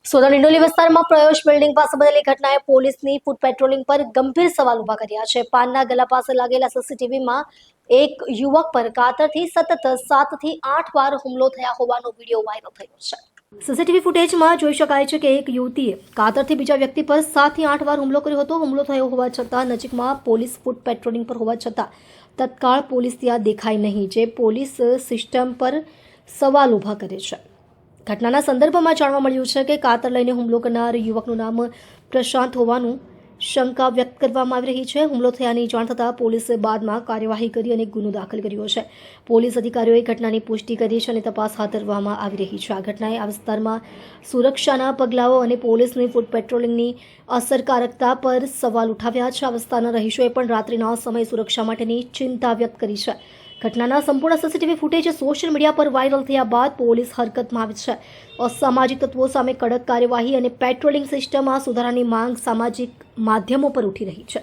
સોનલ ઇન્ડોલી વિસ્તારમાં પ્રયોશ બિલ્ડિંગ પાસે બનેલી ઘટનાએ પોલીસની ફૂટ પેટ્રોલિંગ પર ગંભીર સવાલ ઉભા કર્યા છે. પાનના ગલા પાસે લાગેલા સીસીટીવીમાં એક યુવક પર કાતરથી સતત 7 થી 8 વાર હુમલો થયા હોવાનો વિડીયો વાયરલ થયો છે. સીસીટીવી ફૂટેજમાં જોઈ શકાય છે કે એક યુવતીએ કાતરથી બીજા વ્યક્તિ પર 7 થી 8 વાર હુમલો કર્યો હતો. હુમલો થયો હોવા છતાં નજીકમાં પોલીસ ફૂટ પેટ્રોલિંગ પર હોવા છતાં તત્કાળ પોલીસ ત્યાં દેખાઈ નહીં, જે પોલીસ સિસ્ટમ પર સવાલ ઉભા કરે છે. ઘટનાના સંદર્ભમાં જાણવા મળ્યું છે કે કાતર લઈને હુમલો કરનાર યુવકનું નામ પ્રશાંત હોવાનું શંકા વ્યક્ત કરવામાં આવી રહી છે. હુમલો થયાની જાણ થતાં પોલીસે બાદમાં કાર્યવાહી કરી અને ગુનો દાખલ કર્યો છે. પોલીસ અધિકારીઓએ ઘટનાની પુષ્ટિ કરી છે અને તપાસ હાથ ધરવામાં આવી રહી છે. આ ઘટનાએ આ વિસ્તારમાં સુરક્ષાના પગલાઓ અને પોલીસની ફૂટ પેટ્રોલિંગની અસરકારકતા પર સવાલ ઉઠાવ્યા છે. આ વિસ્તારના રહીશોએ પણ રાત્રિના સમયે સુરક્ષા માટેની ચિંતા વ્યક્ત કરી છે. ઘટનાના સંપૂર્ણ સીસીટીવી ફૂટેજ સોશિયલ મીડિયા પર વાયરલ થયા બાદ પોલીસ હરકતમાં આવી છે. અસામાજિક તત્વો સામે કડક કાર્યવાહી અને પેટ્રોલિંગ સિસ્ટમમાં સુધારાની માંગ સામાજિક માધ્યમો પર ઉઠી રહી છે.